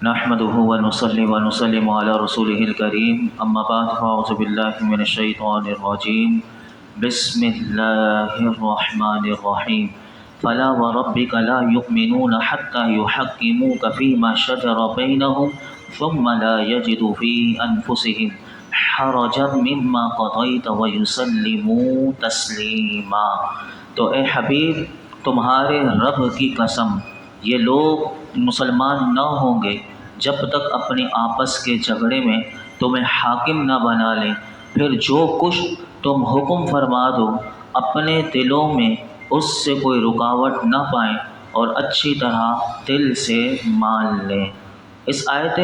نحمده ونصلي ونسلم على رسوله الكريم اما بعد فاعوذ بالله من الشيطان الرجيم بسم الله الرحمن الرحيم فلا وربك لا يؤمنون حتى يحكموك فيما شجر بينهم ثم لا يجدوا في أنفسهم حرجا مما قضيت ويسلموا تسلیما۔ تو اے حبیب تمہارے رب کی قسم یہ لوگ مسلمان نہ ہوں گے جب تک اپنے آپس کے جھگڑے میں تمہیں حاکم نہ بنا لیں، پھر جو کچھ تم حکم فرما دو اپنے دلوں میں اس سے کوئی رکاوٹ نہ پائیں اور اچھی طرح دل سے مان لیں۔ اس آیت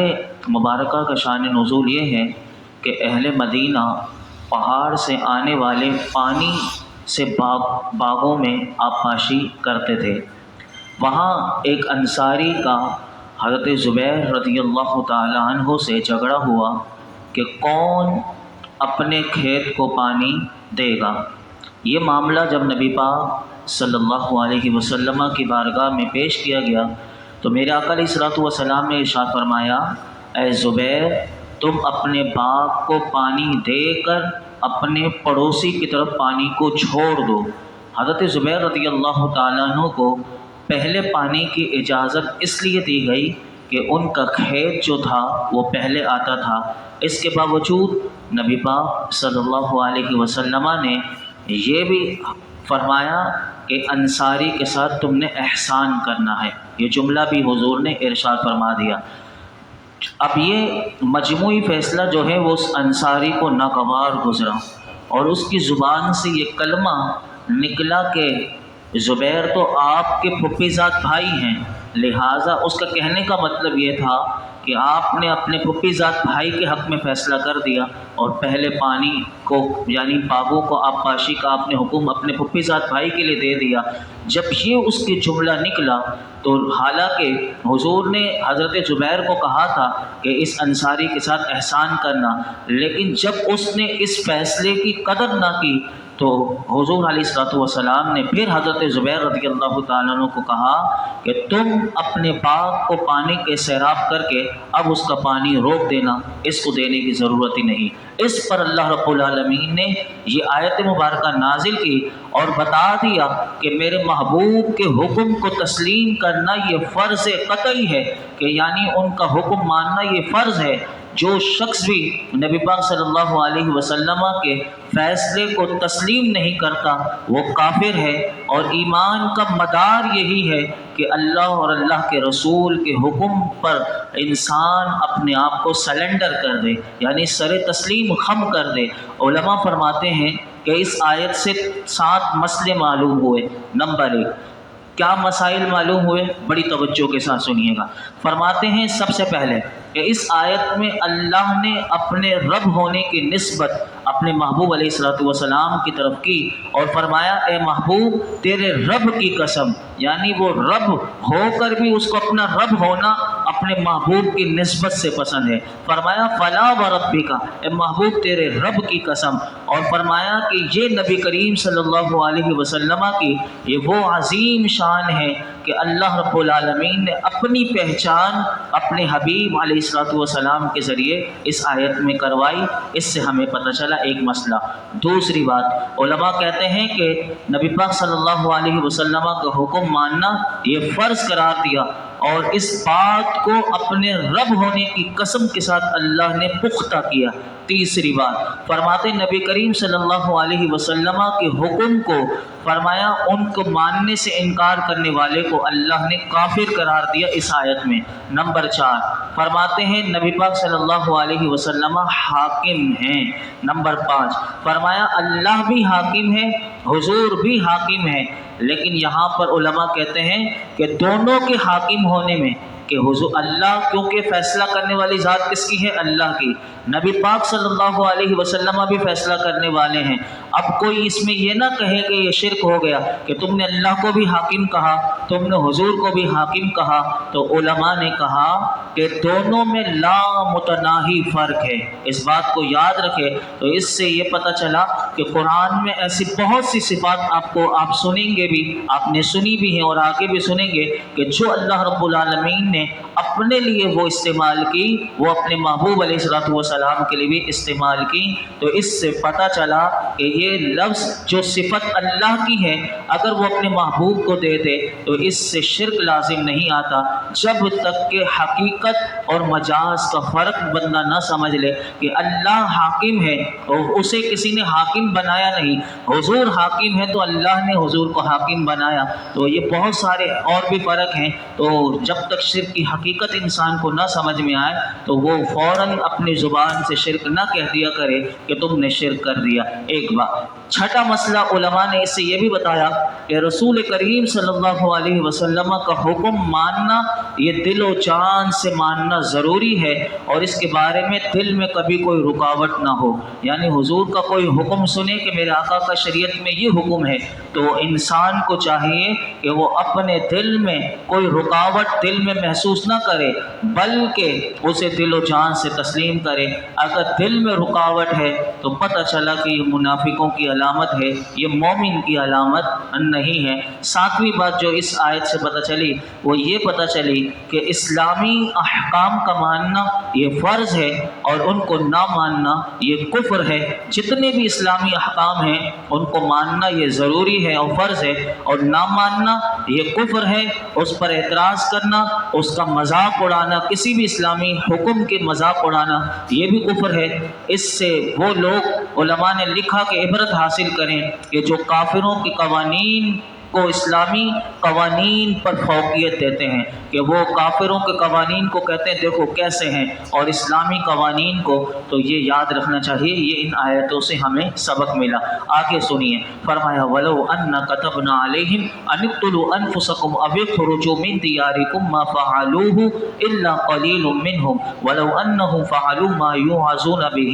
مبارکہ کا شان نزول یہ ہے کہ اہل مدینہ پہاڑ سے آنے والے پانی سے باغوں میں آبپاشی کرتے تھے۔ وہاں ایک انصاری کا حضرت زبیر رضی اللہ تعالی عنہ سے جھگڑا ہوا کہ کون اپنے کھیت کو پانی دے گا۔ یہ معاملہ جب نبی پاک صلی اللہ علیہ وسلم کی بارگاہ میں پیش کیا گیا تو میرے آقا علیہ الصلوۃ والسلام نے ارشاد فرمایا، اے زبیر تم اپنے باغ کو پانی دے کر اپنے پڑوسی کی طرف پانی کو چھوڑ دو۔ حضرت زبیر رضی اللہ تعالیٰ عنہ کو پہلے پانی کی اجازت اس لیے دی گئی کہ ان کا کھیت جو تھا وہ پہلے آتا تھا۔ اس کے باوجود نبی پاک صلی اللہ علیہ وسلم نے یہ بھی فرمایا کہ انصاری کے ساتھ تم نے احسان کرنا ہے۔ یہ جملہ بھی حضور نے ارشاد فرما دیا۔ اب یہ مجموعی فیصلہ جو ہے وہ اس انصاری کو ناگوار گزرا اور اس کی زبان سے یہ کلمہ نکلا کہ زبیر تو آپ کے پھپھی زاد بھائی ہیں، لہٰذا اس کا کہنے کا مطلب یہ تھا کہ آپ نے اپنے پھپھی زاد بھائی کے حق میں فیصلہ کر دیا اور پہلے پانی کو یعنی باغوں کو آبپاشی کا آپ نے حکم اپنے پھپھی زاد بھائی کے لیے دے دیا۔ جب یہ اس کی جملہ نکلا تو حالانکہ حضور نے حضرت زبیر کو کہا تھا کہ اس انصاری کے ساتھ احسان کرنا، لیکن جب اس نے اس فیصلے کی قدر نہ کی تو حضور علیہ الصلوۃ والسلام نے پھر حضرت زبیر رضی اللہ تعالیٰ عنہ کو کہا کہ تم اپنے باغ کو پانی کے سیراب کر کے اب اس کا پانی روک دینا، اس کو دینے کی ضرورت ہی نہیں۔ اس پر اللہ رب العالمین نے یہ آیت مبارکہ نازل کی اور بتا دیا کہ میرے محبوب کے حکم کو تسلیم کرنا یہ فرض قطعی ہے، کہ یعنی ان کا حکم ماننا یہ فرض ہے۔ جو شخص بھی نبی پاک صلی اللہ علیہ وسلم کے فیصلے کو تسلیم نہیں کرتا وہ کافر ہے، اور ایمان کا مدار یہی ہے کہ اللہ اور اللہ کے رسول کے حکم پر انسان اپنے آپ کو سلنڈر کر دے، یعنی سر تسلیم خم کر دے۔ علماء فرماتے ہیں کہ اس آیت سے 7 مسئلے معلوم ہوئے۔ نمبر 1، کیا مسائل معلوم ہوئے؟ بڑی توجہ کے ساتھ سنیے گا۔ فرماتے ہیں سب سے پہلے کہ اس آیت میں اللہ نے اپنے رب ہونے کی نسبت اپنے محبوب علیہ الصلوۃ والسلام کی طرف کی اور فرمایا، اے محبوب تیرے رب کی قسم، یعنی وہ رب ہو کر بھی اس کو اپنا رب ہونا اپنے محبوب کی نسبت سے پسند ہے۔ فرمایا فلا وربک، اے محبوب تیرے رب کی قسم، اور فرمایا کہ یہ نبی کریم صلی اللہ علیہ وسلم کی یہ وہ عظیم شان ہے کہ اللہ رب العالمین نے اپنی پہچان اپنے حبیب علیہ الصلوۃ والسلام کے ذریعے اس آیت میں کروائی۔ اس سے ہمیں پتہ چلا ایک مسئلہ۔ دوسری بات، علماء کہتے ہیں کہ نبی پاک صلی اللہ علیہ وسلم کا حکم ماننا یہ فرض قرار دیا اور اس بات کو اپنے رب ہونے کی قسم کے ساتھ اللہ نے پختہ کیا۔ تیسری بات، فرماتے نبی کریم صلی اللہ علیہ وسلم کے حکم کو فرمایا ان کو ماننے سے انکار کرنے والے کو اللہ نے کافر قرار دیا اس آیت میں۔ نمبر 4، فرماتے ہیں نبی پاک صلی اللہ علیہ وسلم حاکم ہیں۔ نمبر 5، فرمایا اللہ بھی حاکم ہے، حضور بھی حاکم ہے، لیکن یہاں پر علماء کہتے ہیں کہ دونوں کے حاکم ہونے میں کہ حضور اللہ، کیونکہ فیصلہ کرنے والی ذات کس کی ہے؟ اللہ کی۔ نبی پاک صلی اللہ علیہ وسلم بھی فیصلہ کرنے والے ہیں۔ اب کوئی اس میں یہ نہ کہے کہ یہ شرک ہو گیا کہ تم نے اللہ کو بھی حاکم کہا، تم نے حضور کو بھی حاکم کہا۔ تو علماء نے کہا کہ دونوں میں لا متناہی فرق ہے، اس بات کو یاد رکھے۔ تو اس سے یہ پتہ چلا کہ قرآن میں ایسی بہت سی صفات آپ سنیں گے بھی، آپ نے سنی بھی ہیں اور آگے بھی سنیں گے، کہ جو اللہ رب العالمین نے اپنے لیے وہ استعمال کی، وہ اپنے محبوب علیہ الصلوۃ والسلام کے لیے بھی استعمال کی۔ تو اس سے پتہ چلا کہ یہ لفظ جو صفت اللہ کی ہے، اگر وہ اپنے محبوب کو دے دے تو اس سے شرک لازم نہیں آتا، جب تک کہ حقیقت اور مجاز کا فرق بندہ نہ سمجھ لے کہ اللہ حاکم ہے اور اسے کسی نے حاکم بنایا نہیں، حضور حاکم ہے تو اللہ نے حضور کو حاکم بنایا۔ تو یہ بہت سارے اور بھی فرق ہیں۔ تو جب تک شرک کی حقیقت انسان کو نہ سمجھ میں آئے تو وہ فوراً اپنی زبان سے شرک نہ کہہ دیا کرے کہ تم نے شرک کر دیا۔ ایک بات۔ چھٹا مسئلہ علماء نے اس سے یہ بھی بتایا کہ رسول کریم صلی اللہ علیہ وسلم کا حکم ماننا، یہ دل و جان سے ماننا ضروری ہے، اور اس کے بارے میں دل میں کبھی کوئی رکاوٹ نہ ہو۔ یعنی حضور کا کوئی حکم سنے کہ میرے آقا کا شریعت میں یہ حکم ہے، تو انسان کو چاہیے کہ وہ اپنے دل میں کوئی رکاوٹ دل میں محسوس نہ کرے، بلکہ اسے دل و جان سے تسلیم کرے۔ اگر دل میں رکاوٹ ہے تو پتہ چلا کہ یہ منافقوں کی علامت ہے، یہ مومن کی علامت نہیں ہے۔ ساتویں بات جو اس آیت سے پتہ چلی وہ یہ پتہ چلی کہ اسلامی احکام کا ماننا یہ فرض ہے، اور ان کو نہ ماننا یہ کفر ہے۔ جتنے بھی اسلامی احکام ہیں ان کو ماننا یہ ضروری ہے اور فرض ہے، اور نہ ماننا یہ کفر ہے۔ اس پر اعتراض کرنا، اس کا مذاق اڑانا، کسی بھی اسلامی حکم کے مذاق اڑانا یہ بھی کفر ہے۔ اس سے وہ لوگ علماء نے لکھا کہ عبرت حاصل کریں کہ جو کافروں کے قوانین کو اسلامی قوانین پر فوقیت دیتے ہیں، کہ وہ کافروں کے قوانین کو کہتے ہیں دیکھو کیسے ہیں، اور اسلامی قوانین کو، تو یہ یاد رکھنا چاہیے۔ یہ ان آیتوں سے ہمیں سبق ملا۔ آگے سنیے، فرمایا وَلَوْ أَنَّ كَتَبْنَا عَلَيْهِمْ أَنِ اقْتُلُوا أَنفُسَكُمْ أَوِ اخْرُجُوا مِنْ دِيَارِكُمْ مَا فَعَلُوهُ إِلَّا قَلِيلٌ مِّنْهُمْ وَلَوْ أَنَّهُمْ فَعَلُوا مَا يُوعَظُونَ بِهِ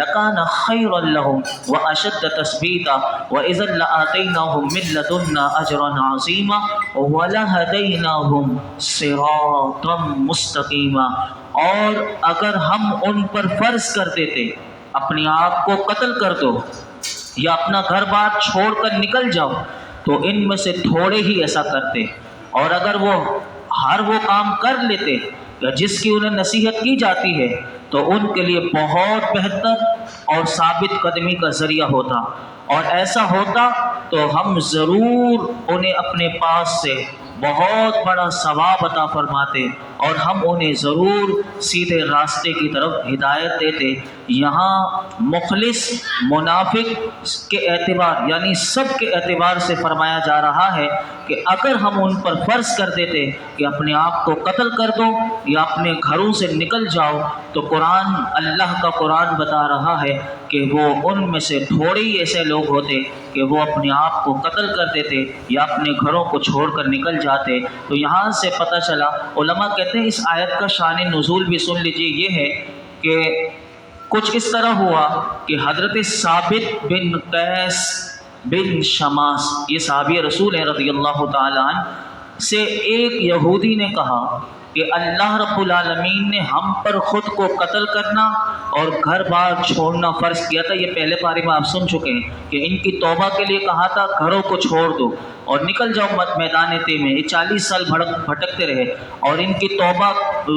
لَكَانَ خَيْرًا لَّهُمْ وَأَشَدَّ تَثْبِيتًا وَإِذًا لَّآتَيْنَاهُم مِّن لَّدُنَّا أَجْرًا عَظِيمًا وَلَهَدَيْنَاهُمْ صِرَاطًا مُّسْتَقِيمًا۔ اور اگر ہم ان پر فرض کر دیتے اپنے آپ کو قتل کر دو یا اپنا گھر بار چھوڑ کر نکل جاؤ، تو ان میں سے تھوڑے ہی ایسا کرتے، اور اگر وہ ہر وہ کام کر لیتے جس کی انہیں نصیحت کی جاتی ہے تو ان کے لیے بہت بہتر اور ثابت قدمی کا ذریعہ ہوتا، اور ایسا ہوتا تو ہم ضرور انہیں اپنے پاس سے بہت بڑا ثواب عطا فرماتے، اور ہم انہیں ضرور سیدھے راستے کی طرف ہدایت دیتے۔ یہاں مخلص منافق کے اعتبار یعنی سب کے اعتبار سے فرمایا جا رہا ہے کہ اگر ہم ان پر فرض کر دیتے کہ اپنے آپ کو قتل کر دو یا اپنے گھروں سے نکل جاؤ، تو قرآن، اللہ کا قرآن بتا رہا ہے کہ وہ ان میں سے تھوڑے ہی ایسے لوگ ہوتے کہ وہ اپنے آپ کو قتل کر دیتے یا اپنے گھروں کو چھوڑ کر نکل جاتے۔ تو یہاں سے پتہ چلا، علماء کہتے ہیں اس آیت کا شان نزول بھی سن لیجئے، یہ ہے کہ کچھ اس طرح ہوا کہ حضرت ثابت بن قیس بن شماس، یہ صحابی رسول ہیں رضی اللہ تعالیٰ عنہ، سے ایک یہودی نے کہا کہ اللہ رب العالمین نے ہم پر خود کو قتل کرنا اور گھر بار چھوڑنا فرض کیا تھا۔ یہ پہلے پارے میں آپ سن چکے ہیں کہ ان کی توبہ کے لیے کہا تھا گھروں کو چھوڑ دو اور نکل جاؤ میدان طے میں۔ یہ 40 سال بھٹکتے رہے، اور ان کی توبہ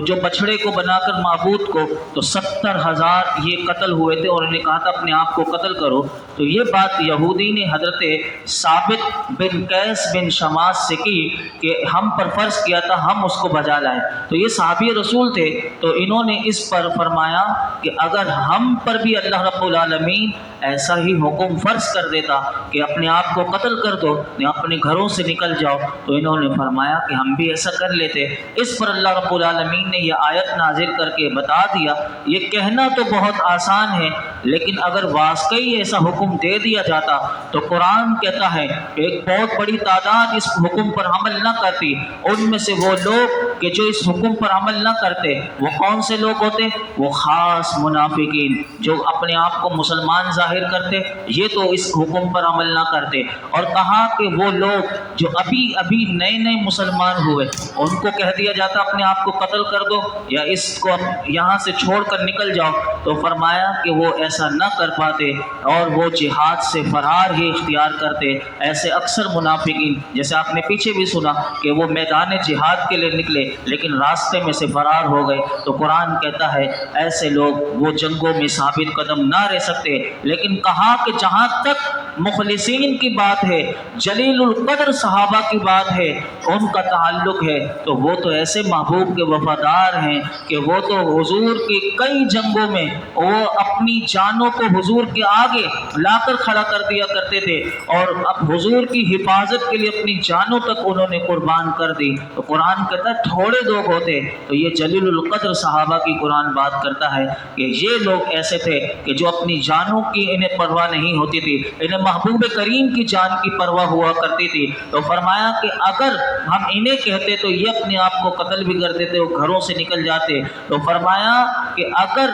جو بچھڑے کو بنا کر معبود کو، تو 70,000 یہ قتل ہوئے تھے، اور انہوں نے کہا تھا اپنے آپ کو قتل کرو۔ تو یہ بات یہودی نے حضرت ثابت بن قیس بن شماس سے کی کہ ہم پر فرض کیا تھا، ہم اس کو بجا لائیں۔ تو یہ صحابی رسول تھے، تو انہوں نے اس پر فرمایا کہ اگر ہم پر بھی اللہ رب العالمین ایسا ہی حکم فرض کر دیتا کہ اپنے آپ کو قتل کر دو یا اپنے گھروں سے نکل جاؤ، تو انہوں نے فرمایا کہ ہم بھی ایسا کر لیتے۔ اس پر اللہ رب العالمین نے یہ آیت نازل کر کے بتا دیا۔ یہ کہنا تو بہت آسان ہے، لیکن اگر واقعی ایسا حکم دے دیا جاتا تو قرآن کہتا ہے کہ ایک بہت بڑی تعداد اس حکم پر عمل نہ کرتی۔ ان میں سے وہ لوگ کہ جو اس حکم پر عمل نہ کرتے وہ کون سے لوگ ہوتے؟ وہ خاص منافقین جو اپنے آپ کو مسلمان ظاہر کرتے، یہ تو اس حکم پر عمل نہ کرتے۔ اور کہا کہ وہ لوگ جو ابھی ابھی نئے نئے مسلمان ہوئے ان کو کہہ دیا جاتا اپنے آپ کو قتل کر دو یا اس کو یہاں سے چھوڑ کر نکل جاؤ، تو فرمایا کہ وہ ایسا نہ کر پاتے اور وہ جہاد سے فرار ہی اختیار کرتے۔ ایسے اکثر منافقین جیسے آپ نے پیچھے بھی سنا کہ وہ میدان جہاد کے لیے نکلے لیکن راستے میں سے فرار ہو گئے، تو قرآن کہتا ہے ایسے لوگ وہ جنگوں میں ثابت قدم نہ رہ سکتے۔ لیکن کہا کہ جہاں تک مخلصین کی بات ہے، جلیل القدر صحابہ کی بات ہے، ان کا تعلق ہے، تو وہ تو ایسے محبوب کے وفادار ہیں کہ وہ تو حضور کی کئی جنگوں میں وہ اپنی جانوں کو حضور کے آگے لا کر کھڑا کر دیا کرتے تھے اور اب حضور کی حفاظت کے لیے اپنی جانوں تک انہوں نے قربان کر دی۔ تو قرآن کہتا ہے تھوڑے لوگ ہوتے، تو یہ جلیل القدر صحابہ کی قرآن بات کرتا ہے کہ یہ لوگ ایسے تھے کہ جو اپنی جانوں کی انہیں پرواہ نہیں ہوتی تھی، انہیں محبوب کریم کی جان کی پرواہ ہوا کرتی تھی۔ تو فرمایا کہ اگر ہم انہیں کہتے تو یہ اپنے آپ کو قتل بھی کر دیتے، وہ گھروں سے نکل جاتے۔ تو فرمایا کہ اگر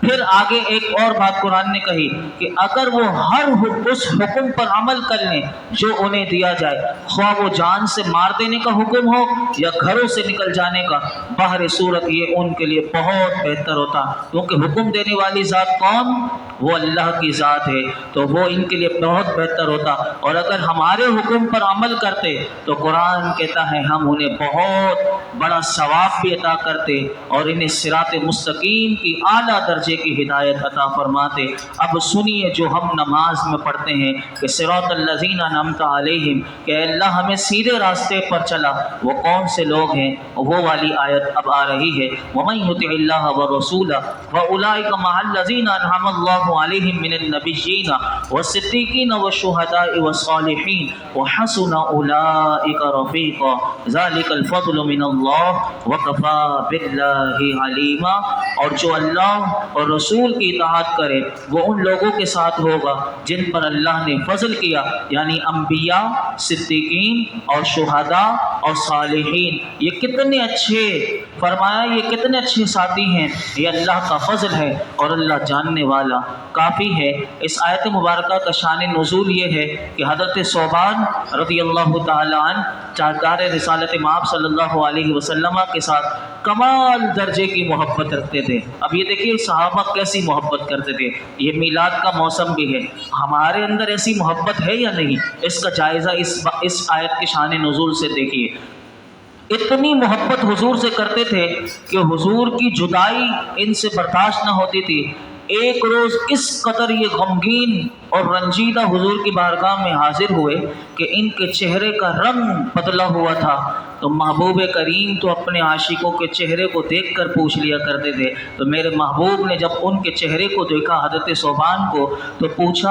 پھر آگے ایک اور بات قرآن نے کہی کہ اگر وہ ہر اس حکم پر عمل کر لیں جو انہیں دیا جائے، خواہ وہ جان سے مار دینے کا حکم ہو یا گھروں سے نکل جانے کا، بہر صورت یہ ان کے لیے بہت بہتر ہوتا، کیونکہ حکم دینے والی ذات کون؟ وہ اللہ کی ذات ہے، تو وہ ان کے لیے بہت بہتر ہوتا۔ اور اگر ہمارے حکم پر عمل کرتے تو قرآن کہتا ہے ہم انہیں بہت بڑا ثواب بھی عطا کرتے اور انہیں صراط مستقیم کی اعلیٰ درجے کی ہدایت عطا فرماتے۔ اب سنیے جو ہم نماز میں پڑھتے ہیں کہ صراط الذین انعمت علیہم، کہ اللہ ہمیں سیدھے راستے پر چلا، وہ کون سے لوگ ہیں؟ وہ والی آیت اب آ رہی ہے وَمَن يُطِعِ اللَّهَ وَرَسُولَهُ فَأُولَٰئِكَ مَعَ الَّذِينَ أَنْعَمَ اللَّهُ عَلَيْهِم مِّنَ النَّبِيِّينَ وَالصِّدِّيقِينَ وَالشُّهَدَاءِ وَالصَّالِحِينَ وَحَسُنَ أُولَٰئِكَ رَفِيقًا ذَلِكَ الْفَضْلُ مِنَ اللَّهِ وَكَفَىٰ بِاللَّهِ عَلِيمًا۔ اور جو اللہ اور رسول کی اطاعت کرے وہ ان لوگوں کے ساتھ ہوگا جن پر اللہ نے فضل کیا، یعنی انبیاء، صدیقین اور شہداء اور صالحین۔ یہ کتنے اچھے، فرمایا یہ کتنے اچھے ساتھی ہیں، یہ اللہ کا فضل ہے اور اللہ جاننے والا کافی ہے۔ اس آیت مبارکہ کا شان نزول یہ ہے کہ حضرت ثوبان رضی اللہ تعالی عنہ تاجدار رسالت مآب صلی اللہ علیہ وسلم کے ساتھ کمال درجے کی محبت رکھتے تھے۔ اب یہ دیکھیے صحابہ کیسی محبت کرتے تھے، یہ میلاد کا موسم بھی ہے، ہمارے اندر ایسی محبت ہے یا نہیں؟ اس کا جائزہ اس آیت کے شان نزول سے دیکھیے۔ اتنی محبت حضور سے کرتے تھے کہ حضور کی جدائی ان سے برداشت نہ ہوتی تھی۔ ایک روز اس قدر یہ غمگین اور رنجیدہ حضور کی بارگاہ میں حاضر ہوئے کہ ان کے چہرے کا رنگ بدلا ہوا تھا۔ تو محبوب کریم تو اپنے عاشقوں کے چہرے کو دیکھ کر پوچھ لیا کرتے تھے، تو میرے محبوب نے جب ان کے چہرے کو دیکھا حضرت ثوبان کو تو پوچھا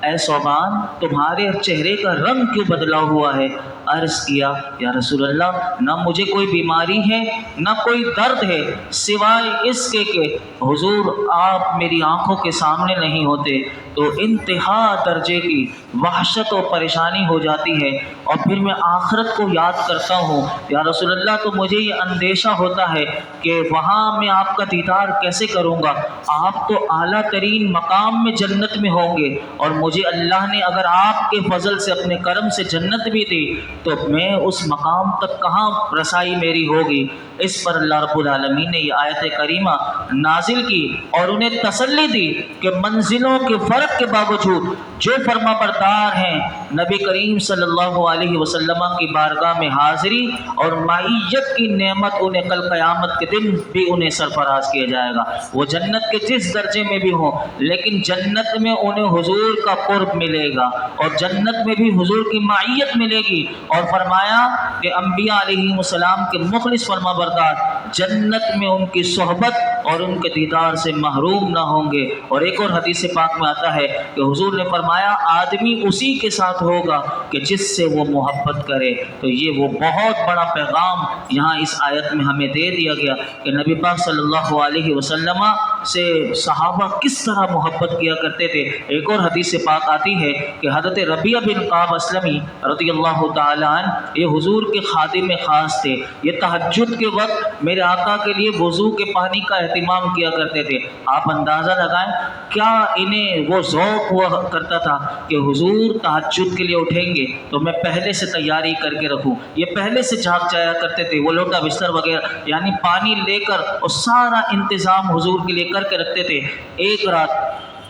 اے ثوبان تمہارے چہرے کا رنگ کیوں بدلا ہوا ہے؟ عرض کیا یا رسول اللہ نہ مجھے کوئی بیماری ہے نہ کوئی درد ہے سوائے اس کے کہ حضور آپ میری آنکھوں کے سامنے نہیں ہوتے، تو انتہا درجے کی وحشت و پریشانی ہو جاتی ہے اور پھر میں آخرت کو یاد کرتا ہوں یا رسول اللہ، تو مجھے یہ اندیشہ ہوتا ہے کہ وہاں میں آپ کا دیدار کیسے کروں گا؟ آپ تو اعلیٰ ترین مقام میں جنت میں ہوں گے اور مجھے اللہ نے اگر آپ کے فضل سے اپنے کرم سے جنت بھی دی تو میں اس مقام تک کہاں رسائی میری ہوگی؟ اس پر اللہ رب العالمین نے یہ آیت کریمہ نازل کی اور انہیں تسلی دی کہ منزلوں کے فرق کے باوجود جو فرما بردار ہیں نبی کریم صلی اللہ علیہ وسلم کی بارگاہ میں حاضری اور معیت کی نعمت انہیں کل قیامت کے دن بھی انہیں سرفراز کیا جائے گا۔ وہ جنت کے جس درجے میں بھی ہوں لیکن جنت میں انہیں حضور کا قرب ملے گا اور جنت میں بھی حضور کی معیت ملے گی۔ اور فرمایا کہ انبیاء علیہ السلام کے مخلص فرما بردار جنت میں ان کی صحبت اور ان کے دیدار سے محروم نہ ہوں گے۔ اور ایک اور حدیث پاک میں آتا ہے کہ حضور نے فرمایا آدمی اسی کے ساتھ ہوگا کہ جس سے وہ محبت کرے۔ تو یہ وہ بہت بڑا پیغام یہاں اس آیت میں ہمیں دے دیا گیا کہ نبی پاک صلی اللہ علیہ وسلم سے صحابہ کس طرح محبت کیا کرتے تھے۔ ایک اور حدیث پاک آتی ہے کہ حضرت ربیعہ بن کعب اسلمی رضی اللہ تعالیٰ عنہ یہ حضور کے خادم خاص تھے۔ یہ تہجد کے وقت میرے آقا کے لیے وضو کے پانی کا اہتمام کیا کرتے تھے۔ آپ اندازہ لگائیں کیا انہیں وہ ذوق ہوا کرتا تھا کہ حضور تہجد کے لیے اٹھیں گے تو میں پہلے سے تیاری کر کے رکھوں۔ یہ پہلے سے جھاگ جایا کرتے تھے، وہ لوٹا بستر وغیرہ یعنی پانی لے کر اور سارا انتظام حضور کے لیے کر کے رکھتے تھے۔ ایک رات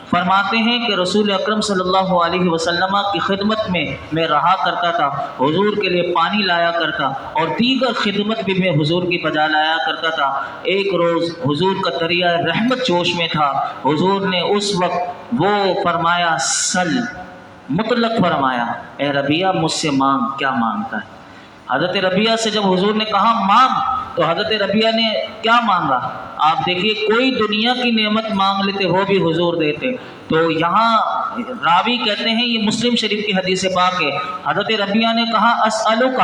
فرماتے ہیں کہ رسول اکرم صلی اللہ علیہ وسلم کی خدمت میں رہا کرتا تھا، حضور کے لیے پانی لایا کرتا اور دیگر خدمت بھی میں حضور کی بجا لایا کرتا تھا۔ ایک روز حضور کا دریا رحمت جوش میں تھا، حضور نے اس وقت وہ فرمایا سل، مطلق فرمایا اے ربیعہ مجھ سے مانگ، کیا مانگتا ہے؟ حضرت ربیعہ سے جب حضور نے کہا مانگ تو حضرت ربیعہ نے کیا مانگا؟ آپ دیکھیے کوئی دنیا کی نعمت مانگ لیتے وہ بھی حضور دیتے۔ تو یہاں راوی کہتے ہیں یہ مسلم شریف کی حدیث پاک ہے، حضرت ربیعہ نے کہا اسألک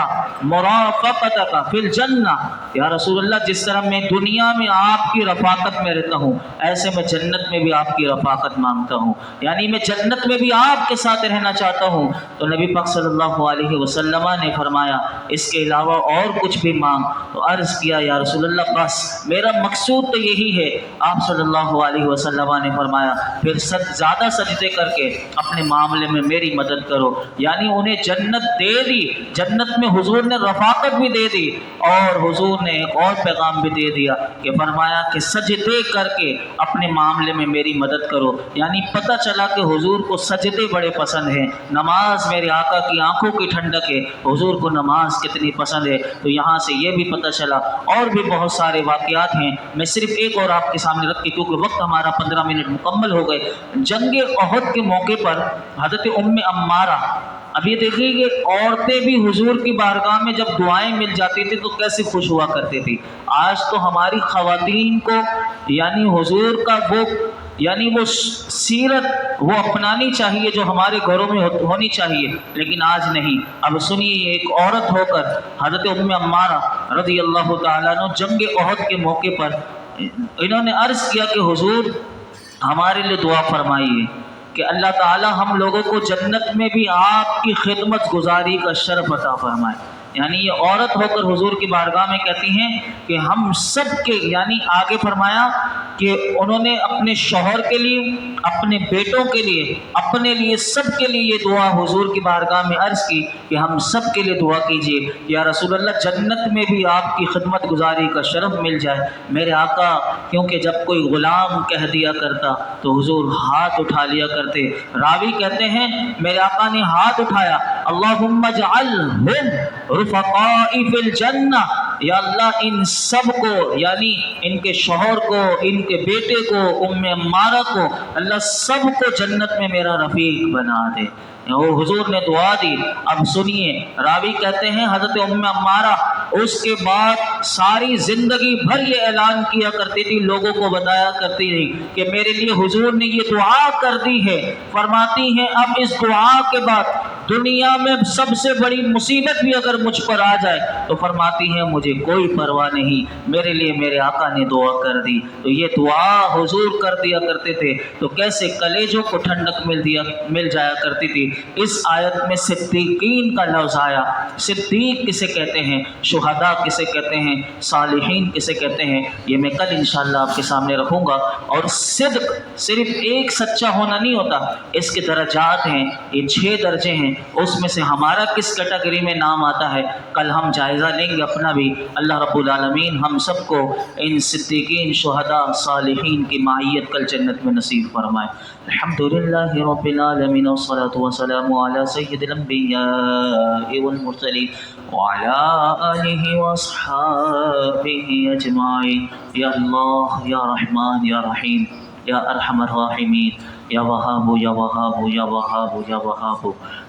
مرافقتک فی الجنہ، یا رسول اللہ جس طرح میں دنیا میں آپ کی رفاقت میں رہتا ہوں ایسے میں جنت میں بھی آپ کی رفاقت مانگتا ہوں، یعنی میں جنت میں بھی آپ کے ساتھ رہنا چاہتا ہوں۔ تو نبی پاک صلی اللہ علیہ وسلم نے فرمایا اس کے علاوہ اور کچھ بھی مانگ۔ تو عرض کیا یا رسول اللہ بس میرا مقصود تو یہی ہے۔ آپ صلی اللہ علیہ وسلم نے فرمایا پھر زیادہ سجدے کر کے اپنے معاملے میں میری مدد کرو، یعنی انہیں جنت دے دی، جنت میں حضور نے رفاقت بھی دے دی اور حضور نے ایک اور پیغام بھی دے دیا کہ فرمایا کہ سجدے کر کے اپنے معاملے میں میری مدد کرو، یعنی پتہ چلا کہ حضور کو سجدے بڑے پسند ہیں، نماز میرے آقا کی آنکھوں کی ٹھنڈک ہے، حضور کو نماز کتنی پسند ہے۔ تو یہاں سے یہ بھی پتہ چلا، اور بھی بہت سارے واقعات ہیں، میں صرف ایک اور آپ کے سامنے رکھ کے کیونکہ وقت ہمارا 15 منٹ مکمل ہو گئے۔ جنگ احد کے موقع پر حضرت عمارہ، اب یہ دیکھیے کہ عورتیں بھی حضور کی بارگاہ میں جب دعائیں مل جاتی تھی تو کیسے خوش ہوا کرتی تھی۔ آج تو ہماری خواتین کو یعنی حضور کا وہ سیرت وہ اپنانی چاہیے جو ہمارے گھروں میں ہونی چاہیے، لیکن آج نہیں۔ اب سنیے ایک عورت ہو کر حضرت عمارہ رضی اللہ تعالیٰ عنہ جنگ احد کے موقع پر انہوں نے عرض کیا کہ حضور ہمارے لیے دعا فرمائیے کہ اللہ تعالیٰ ہم لوگوں کو جنت میں بھی آپ کی خدمت گزاری کا شرف عطا فرمائے۔ یعنی یہ عورت ہو کر حضور کی بارگاہ میں کہتی ہیں کہ ہم سب کے یعنی آگے فرمایا کہ انہوں نے اپنے شوہر کے لیے، اپنے بیٹوں کے لیے، اپنے لیے، سب کے لیے یہ دعا حضور کی بارگاہ میں عرض کی کہ ہم سب کے لیے دعا کیجیے یا رسول اللہ جنت میں بھی آپ کی خدمت گزاری کا شرف مل جائے۔ میرے آقا کیونکہ جب کوئی غلام کہہ دیا کرتا تو حضور ہاتھ اٹھا لیا کرتے۔ راوی کہتے ہیں میرے آقا نے ہاتھ اٹھایا اللہم اجعلہم رفقائی فی الجنہ، یا اللہ ان سب کو یعنی ان کے شوہر کو، ان کے بیٹے کو، عمارہ کو، اللہ سب کو جنت میں میرا رفیق بنا دے۔ وہ حضور نے دعا دی۔ اب سنیے راوی کہتے ہیں حضرت عمارہ اس کے بعد ساری زندگی بھر یہ اعلان کیا کرتی تھی، لوگوں کو بتایا کرتی تھی کہ میرے لیے حضور نے یہ دعا کر دی ہے۔ فرماتی ہیں اب اس دعا کے بعد دنیا میں سب سے بڑی مصیبت بھی اگر مجھ پر آ جائے تو فرماتی ہیں مجھے کوئی پرواہ نہیں، میرے لیے میرے آقا نے دعا کر دی۔ تو یہ دعا حضور کر دیا کرتے تھے تو کیسے کلیجوں کو ٹھنڈک مل جایا کرتی تھی۔ اس آیت میں صدیقین کا لفظ آیا۔ صدیق کسے کہتے ہیں، شہداء کسے کہتے ہیں، صالحین کسے کہتے ہیں، یہ میں کل انشاءاللہ آپ کے سامنے رکھوں گا۔ اور صدق صرف ایک سچا ہونا نہیں ہوتا، اس کے درجات ہیں، یہ 6 درجے ہیں، اس میں سے ہمارا کس کیٹیگری میں نام آتا ہے کل ہم جائزہ لیں گے اپنا بھی۔ اللہ رب العالمین ہم سب کو ان صدیقین، شہداء، صالحین کی معیت کل جنت میں نصیب فرمائے۔ الحمدللہ رب العالمین والصلاة والسلام علی سید الانبیاء والمرسلین وعلی آلہ واصحابہ اجمعین۔ یا اللہ یا رحمان یا رحیم یا ارحم الراحمین، یا وہاب یا وہاب یا وہاب یا وہاب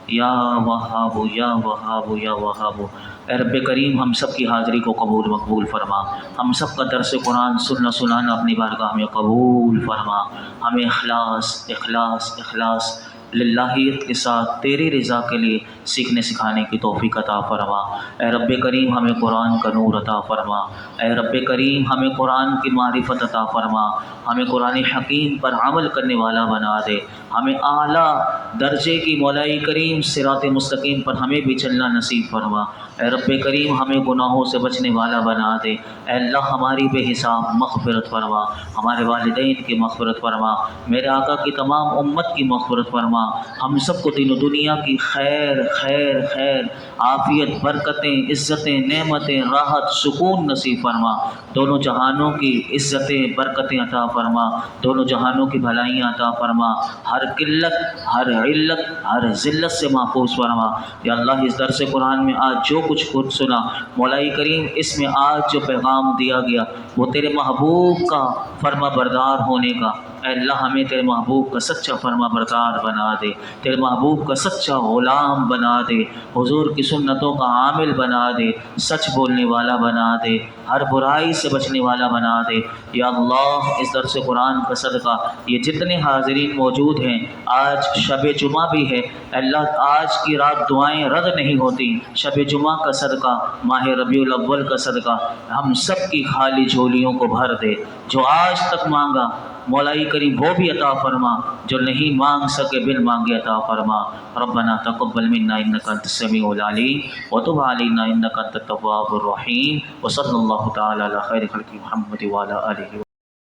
یا وہاب یا وہاب یا وہاب اے رب کریم ہم سب کی حاضری کو قبول مقبول فرما، ہم سب کا درس قرآن سننا سنانا اپنی بارگاہ میں قبول فرما، ہمیں اخلاص اخلاص اخلاص للہیت کے ساتھ تیری رضا کے لیے سیکھنے سکھانے کی توفیق عطا فرما۔ اے رب کریم ہمیں قرآن کا نور عطا فرما، اے رب کریم ہمیں قرآن کی معرفت عطا فرما، ہمیں قرآن حکیم پر عمل کرنے والا بنا دے، ہمیں اعلیٰ درجے کی مولائی کریم صراط مستقیم پر ہمیں بھی چلنا نصیب فرما۔ اے رب کریم ہمیں گناہوں سے بچنے والا بنا دے، اے اللہ ہماری بے حساب مغفرت فرما، ہمارے والدین کی مغفرت فرما، میرے آقا کی تمام امت کی مغفرت فرما، ہم سب کو دین و دنیا کی خیر خیر خیر عافیت برکتیں عزتیں نعمتیں راحت سکون نصیب فرما، دونوں جہانوں کی عزتیں برکتیں عطا فرما، دونوں جہانوں کی بھلائیاں عطا فرما، ہر قلت ہر علت ہر ذلت سے محفوظ فرما۔ یا اللہ اس درس قرآن میں آج جو کچھ خود سنا مولائی کریم، اس میں آج جو پیغام دیا گیا وہ تیرے محبوب کا فرما بردار ہونے کا، اے اللہ ہمیں تیرے محبوب کا سچا فرما بردار بنا دے، تیرے محبوب کا سچا غلام بنا دے، حضور کی سنتوں کا عامل بنا دے، سچ بولنے والا بنا دے، ہر برائی سے بچنے والا بنا دے۔ یا اللہ اس درس قرآن کا صدقہ یہ جتنے حاضرین موجود ہیں، آج شب جمعہ بھی ہے، اللہ آج کی رات دعائیں رد نہیں ہوتی، شب جمعہ کا صدقہ ماہ ربیع الاول کا صدقہ ہم سب کی خالی جھولیوں کو بھر دے، جو آج تک مانگا مولائی کریم وہ بھی عطا فرما، جو نہیں مانگ سکے بن مانگے عطا فرما۔ ربنا تقبل منا انک انت السمیع العلیم وتب علینا انک انت التواب الرحیم، وصلی اللہ تعالی علی خیر خلق محمد وعلی آلہ